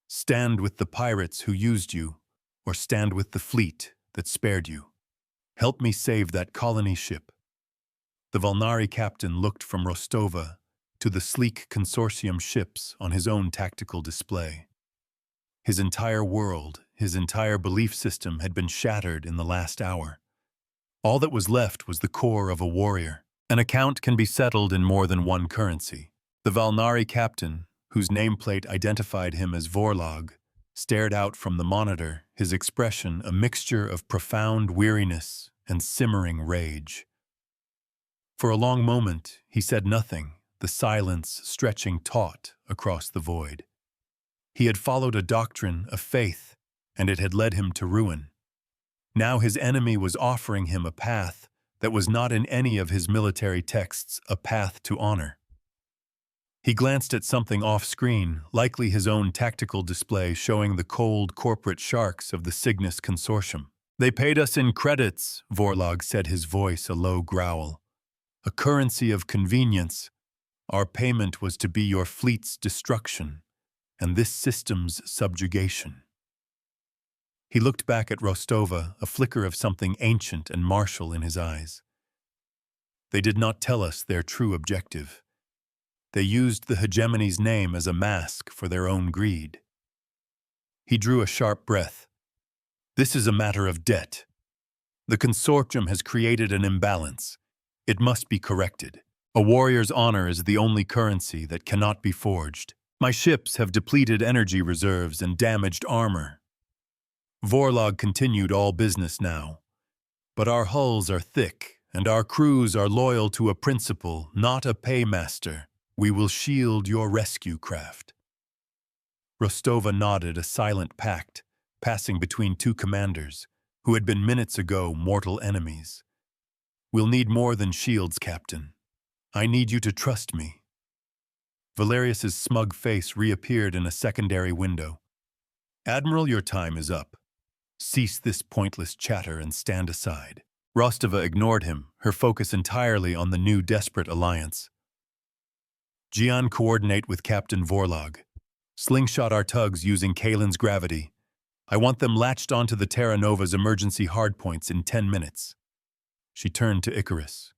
Stand with the pirates who used you, or stand with the fleet that spared you. Help me save that colony ship. The Valnari captain looked from Rostova to the sleek consortium ships on his own tactical display. His entire world, his entire belief system had been shattered in the last hour. All that was left was the core of a warrior. An account can be settled in more than one currency. The Valnari captain, whose nameplate identified him as Vorlog, stared out from the monitor, his expression a mixture of profound weariness and simmering rage. For a long moment, he said nothing, the silence stretching taut across the void. He had followed a doctrine, a faith, and it had led him to ruin. Now his enemy was offering him a path that was not in any of his military texts, a path to honor. He glanced at something off-screen, likely his own tactical display showing the cold corporate sharks of the Cygnus Consortium. They paid us in credits, Vorlog said, his voice a low growl. A currency of convenience. Our payment was to be your fleet's destruction, and this system's subjugation. He looked back at Rostova, a flicker of something ancient and martial in his eyes. They did not tell us their true objective. They used the hegemony's name as a mask for their own greed. He drew a sharp breath. This is a matter of debt. The consortium has created an imbalance. It must be corrected. A warrior's honor is the only currency that cannot be forged. My ships have depleted energy reserves and damaged armor. Vorlog continued all business now. But our hulls are thick, and our crews are loyal to a principle, not a paymaster. We will shield your rescue craft. Rostova nodded a silent pact, passing between two commanders, who had been minutes ago mortal enemies. We'll need more than shields, Captain. I need you to trust me. Valerius's smug face reappeared in a secondary window. Admiral, your time is up. Cease this pointless chatter and stand aside. Rostova ignored him, her focus entirely on the new desperate alliance. Gian, coordinate with Captain Vorlog. Slingshot our tugs using Kalen's gravity. I want them latched onto the Terra Nova's emergency hardpoints in 10 minutes. She turned to Icarus.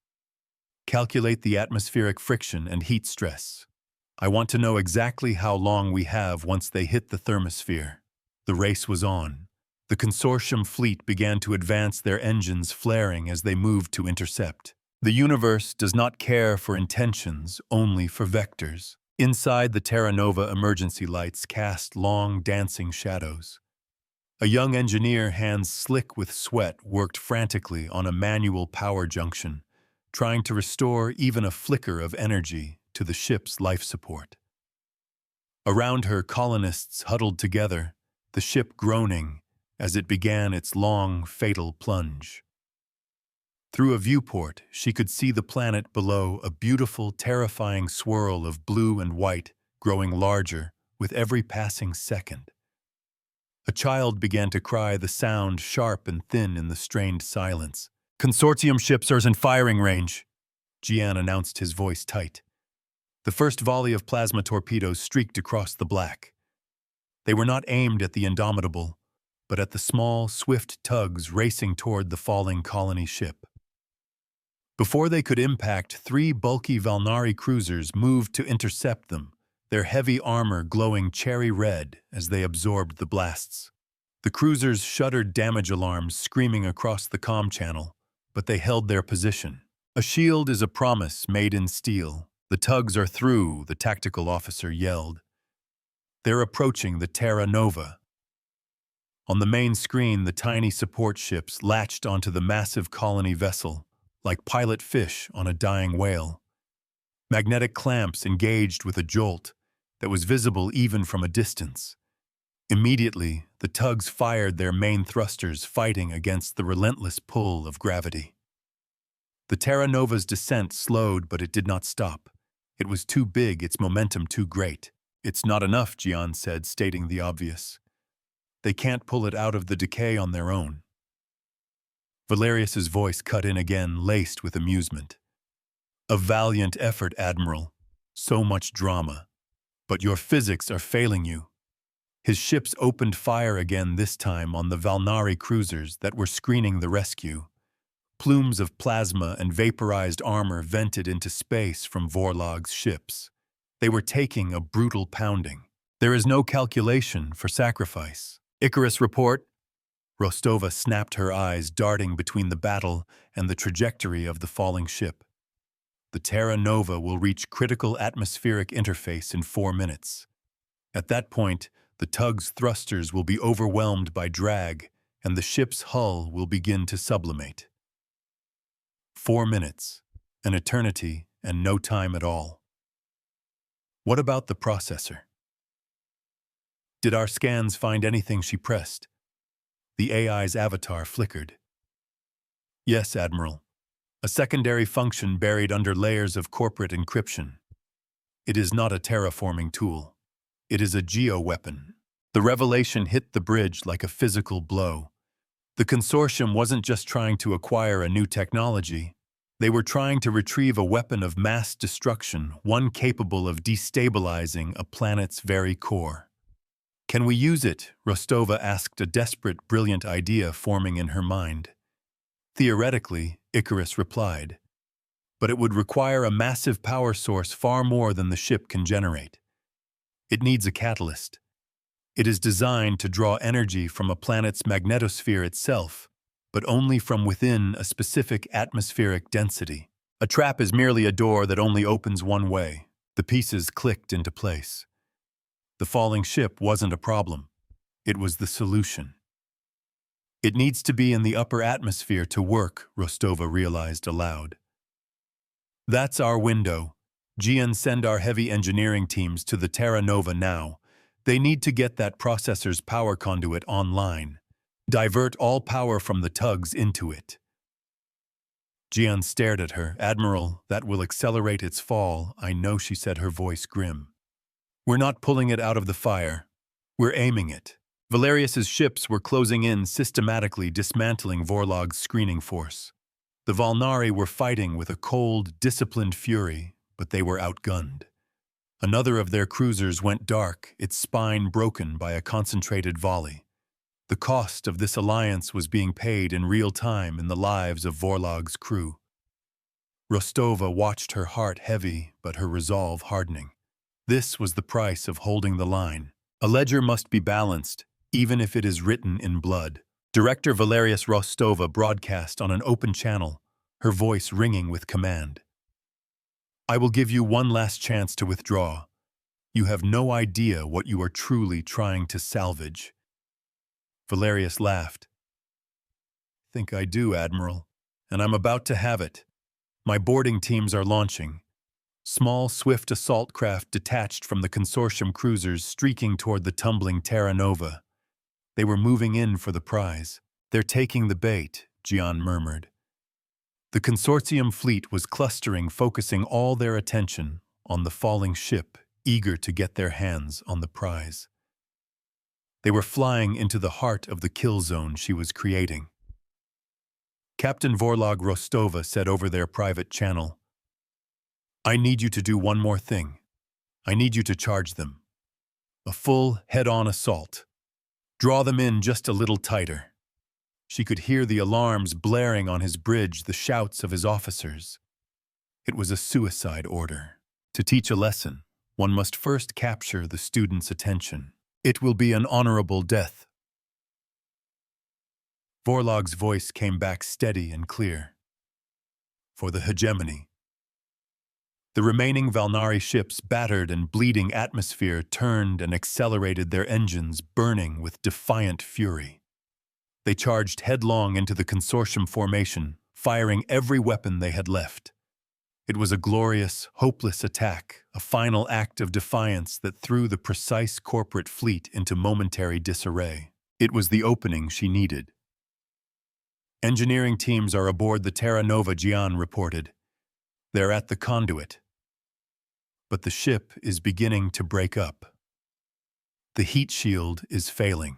Calculate the atmospheric friction and heat stress. I want to know exactly how long we have once they hit the thermosphere. The race was on. The consortium fleet began to advance, their engines flaring as they moved to intercept. The universe does not care for intentions, only for vectors. Inside, the Terra Nova emergency lights cast long, dancing shadows. A young engineer, hands slick with sweat, worked frantically on a manual power junction, trying to restore even a flicker of energy to the ship's life support. Around her, colonists huddled together, the ship groaning as it began its long, fatal plunge. Through a viewport, she could see the planet below, a beautiful, terrifying swirl of blue and white, growing larger with every passing second. A child began to cry, the sound sharp and thin in the strained silence. Consortium ships are in firing range, Gian announced, his voice tight. The first volley of plasma torpedoes streaked across the black. They were not aimed at the Indomitable, but at the small, swift tugs racing toward the falling colony ship. Before they could impact, 3 bulky Valnari cruisers moved to intercept them, their heavy armor glowing cherry red as they absorbed the blasts. The cruisers shuddered damage alarms screaming across the comm channel, but they held their position. A shield is a promise made in steel. The tugs are through, the tactical officer yelled. They're approaching the Terra Nova. On the main screen, the tiny support ships latched onto the massive colony vessel, like pilot fish on a dying whale. Magnetic clamps engaged with a jolt, that was visible even from a distance. Immediately, the tugs fired their main thrusters, fighting against the relentless pull of gravity. The Terra Nova's descent slowed, but it did not stop. It was too big, its momentum too great. "It's not enough," Gian said, stating the obvious. "They can't pull it out of the decay on their own." Valerius's voice cut in again, laced with amusement. "A valiant effort, Admiral. So much drama. But your physics are failing you." His ships opened fire again, this time on the Valnari cruisers that were screening the rescue. Plumes of plasma and vaporized armor vented into space from Vorlog's ships. They were taking a brutal pounding. "There is no calculation for sacrifice." "Icarus report?" Rostova snapped her eyes, darting between the battle and the trajectory of the falling ship. "The Terra Nova will reach critical atmospheric interface in 4 minutes. At that point, the tug's thrusters will be overwhelmed by drag, and the ship's hull will begin to sublimate." 4 minutes, an eternity, and no time at all. What about the processor? Did our scans find anything she pressed? The AI's avatar flickered. "Yes, Admiral. A secondary function buried under layers of corporate encryption. It is not a terraforming tool. It is a geo-weapon." The revelation hit the bridge like a physical blow. The consortium wasn't just trying to acquire a new technology. They were trying to retrieve a weapon of mass destruction, one capable of destabilizing a planet's very core. "Can we use it?" Rostova asked, a desperate, brilliant idea forming in her mind. "Theoretically," Icarus replied, "but it would require a massive power source, far more than the ship can generate. It needs a catalyst. It is designed to draw energy from a planet's magnetosphere itself, but only from within a specific atmospheric density. A trap is merely a door that only opens one way." The pieces clicked into place. The falling ship wasn't a problem. It was the solution. "It needs to be in the upper atmosphere to work," Rostova realized aloud. "That's our window. Gian, send our heavy engineering teams to the Terra Nova now. They need to get that processor's power conduit online. Divert all power from the tugs into it." Gian stared at her. "Admiral, that will accelerate its fall, I know," she said, her voice grim. "We're not pulling it out of the fire. We're aiming it." Valerius's ships were closing in, systematically dismantling Vorlog's screening force. The Valnari were fighting with a cold, disciplined fury, but they were outgunned. Another of their cruisers went dark, its spine broken by a concentrated volley. The cost of this alliance was being paid in real time in the lives of Vorlog's crew. Rostova watched, her heart heavy, but her resolve hardening. This was the price of holding the line. A ledger must be balanced, even if it is written in blood. Director Valerius Rostova broadcast on an open channel, her voice ringing with command. "I will give you one last chance to withdraw. You have no idea what you are truly trying to salvage." Valerius laughed. "Think I do, Admiral, and I'm about to have it. My boarding teams are launching." Small, swift assault craft detached from the consortium cruisers, streaking toward the tumbling Terra Nova. They were moving in for the prize. "They're taking the bait," Gian murmured. The consortium fleet was clustering, focusing all their attention on the falling ship, eager to get their hands on the prize. They were flying into the heart of the kill zone she was creating. Captain Vorlog Rostova said over their private channel, "I need you to do one more thing. I need you to charge them. A full, head-on assault. Draw them in just a little tighter." She could hear the alarms blaring on his bridge, the shouts of his officers. It was a suicide order. To teach a lesson, one must first capture the student's attention. It will be an honorable death. Vorlog's voice came back steady and clear. For the hegemony. The remaining Valnari ships, battered and bleeding atmosphere, turned and accelerated their engines, burning with defiant fury. They charged headlong into the consortium formation, firing every weapon they had left. It was a glorious, hopeless attack, a final act of defiance that threw the precise corporate fleet into momentary disarray. It was the opening she needed. Engineering teams are aboard the Terra Nova, Gian reported. They're at the conduit. But the ship is beginning to break up. The heat shield is failing.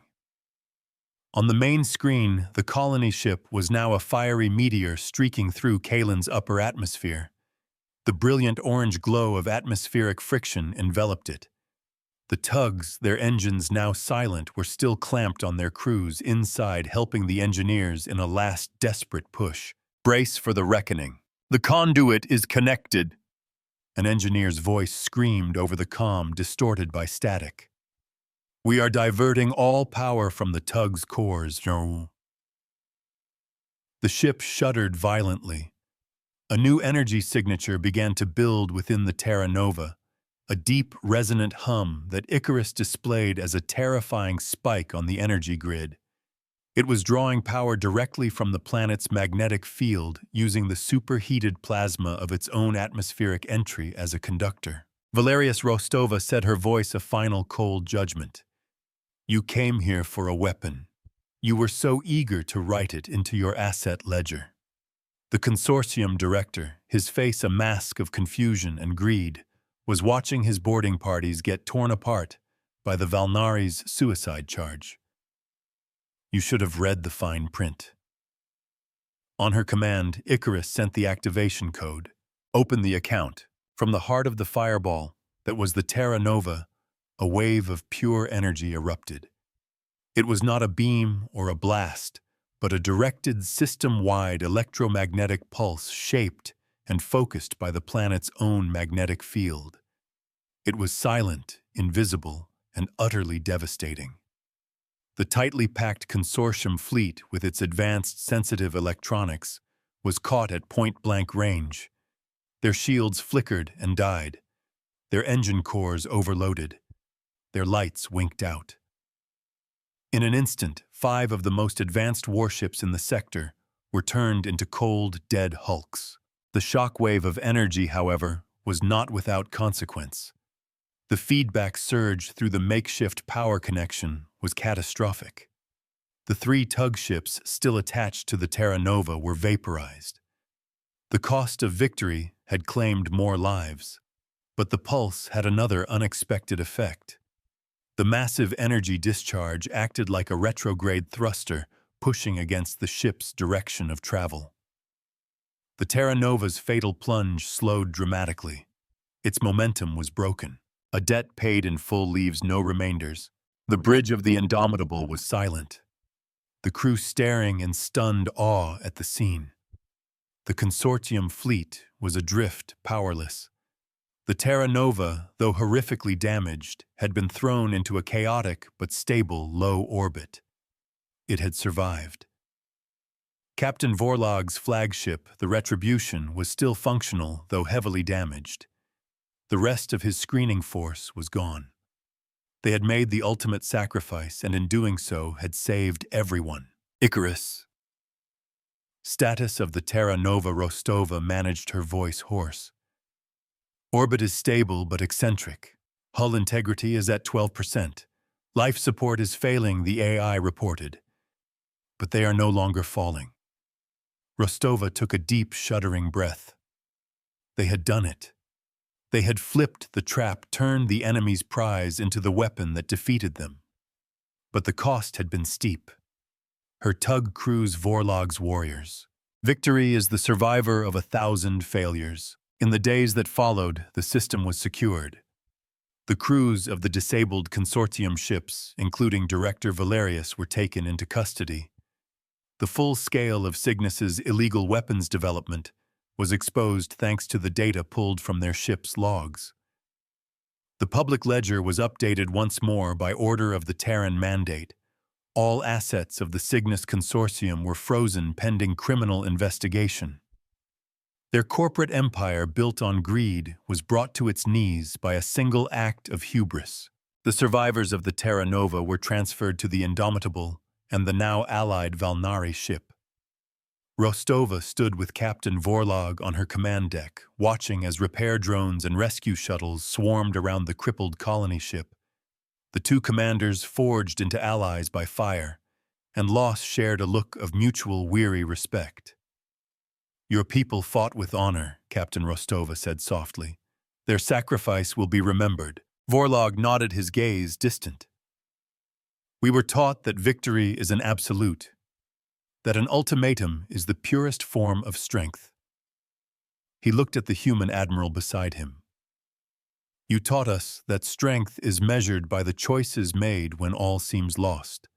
On the main screen, the colony ship was now a fiery meteor streaking through Kalen's upper atmosphere. The brilliant orange glow of atmospheric friction enveloped it. The tugs, their engines now silent, were still clamped on their crews inside, helping the engineers in a last desperate push. Brace for the reckoning. The conduit is connected. An engineer's voice screamed over the comm, distorted by static. We are diverting all power from the tug's cores. The ship shuddered violently. A new energy signature began to build within the Terra Nova, a deep, resonant hum that Icarus displayed as a terrifying spike on the energy grid. It was drawing power directly from the planet's magnetic field, using the superheated plasma of its own atmospheric entry as a conductor. Valerius Rostova said, her voice a final cold judgment. You came here for a weapon. You were so eager to write it into your asset ledger. The consortium director, his face a mask of confusion and greed, was watching his boarding parties get torn apart by the Valnari's suicide charge. You should have read the fine print. On her command, Icarus sent the activation code. Open the account. From the heart of the fireball that was the Terra Nova, a wave of pure energy erupted. It was not a beam or a blast, but a directed system-wide electromagnetic pulse shaped and focused by the planet's own magnetic field. It was silent, invisible, and utterly devastating. The tightly packed consortium fleet, with its advanced sensitive electronics, was caught at point-blank range. Their shields flickered and died. Their engine cores overloaded. Their lights winked out. In an instant, 5 of the most advanced warships in the sector were turned into cold, dead hulks. The shockwave of energy, however, was not without consequence. The feedback surge through the makeshift power connection was catastrophic. The 3 tug ships still attached to the Terra Nova were vaporized. The cost of victory had claimed more lives, but the pulse had another unexpected effect. The massive energy discharge acted like a retrograde thruster, pushing against the ship's direction of travel. The Terra Nova's fatal plunge slowed dramatically. Its momentum was broken. A debt paid in full leaves no remainders. The bridge of the Indomitable was silent, the crew staring in stunned awe at the scene. The consortium fleet was adrift, powerless. The Terra Nova, though horrifically damaged, had been thrown into a chaotic but stable low orbit. It had survived. Captain Vorlog's flagship, the Retribution, was still functional, though heavily damaged. The rest of his screening force was gone. They had made the ultimate sacrifice, and in doing so had saved everyone. Icarus. Status of the Terra Nova. Rostova managed her voice hoarse. Orbit is stable but eccentric. Hull integrity is at 12%. Life support is failing, the AI reported. But they are no longer falling. Rostova took a deep, shuddering breath. They had done it. They had flipped the trap, turned the enemy's prize into the weapon that defeated them. But the cost had been steep. Her tug crews Vorlog's warriors. Victory is the survivor of 1,000 failures. In the days that followed, the system was secured. The crews of the disabled consortium ships, including Director Valerius, were taken into custody. The full scale of Cygnus's illegal weapons development was exposed thanks to the data pulled from their ship's logs. The public ledger was updated once more by order of the Terran Mandate. All assets of the Cygnus Consortium were frozen pending criminal investigation. Their corporate empire, built on greed, was brought to its knees by a single act of hubris. The survivors of the Terra Nova were transferred to the Indomitable and the now allied Valnari ship. Rostova stood with Captain Vorlog on her command deck, watching as repair drones and rescue shuttles swarmed around the crippled colony ship. The two commanders forged into allies by fire, and Loss shared a look of mutual weary respect. "Your people fought with honor," Captain Rostova said softly. "Their sacrifice will be remembered." Vorlog nodded, his gaze distant. "We were taught that victory is an absolute, that an ultimatum is the purest form of strength." He looked at the human admiral beside him. "You taught us that strength is measured by the choices made when all seems lost.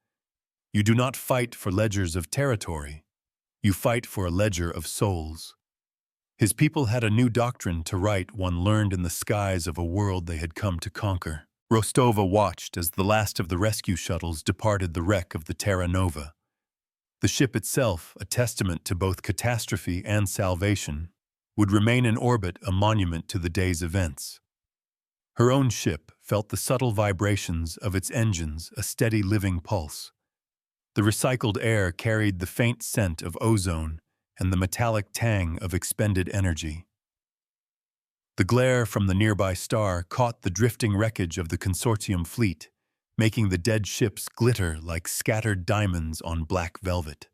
You do not fight for ledgers of territory. You fight for a ledger of souls." His people had a new doctrine to write, one learned in the skies of a world they had come to conquer. Rostova watched as the last of the rescue shuttles departed the wreck of the Terra Nova. The ship itself, a testament to both catastrophe and salvation, would remain in orbit, a monument to the day's events. Her own ship felt the subtle vibrations of its engines, a steady living pulse. The recycled air carried the faint scent of ozone and the metallic tang of expended energy. The glare from the nearby star caught the drifting wreckage of the consortium fleet, making the dead ships glitter like scattered diamonds on black velvet.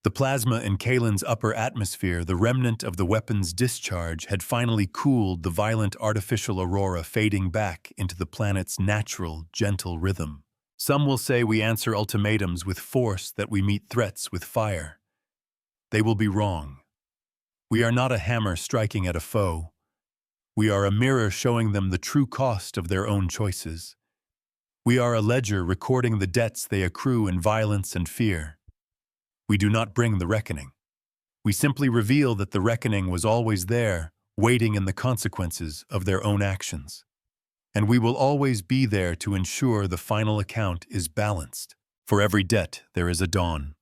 The plasma in Kalen's upper atmosphere, the remnant of the weapon's discharge, had finally cooled the violent artificial aurora, fading back into the planet's natural, gentle rhythm. Some will say we answer ultimatums with force, that we meet threats with fire. They will be wrong. We are not a hammer striking at a foe. We are a mirror showing them the true cost of their own choices. We are a ledger recording the debts they accrue in violence and fear. We do not bring the reckoning. We simply reveal that the reckoning was always there, waiting in the consequences of their own actions. And we will always be there to ensure the final account is balanced. For every debt, there is a dawn.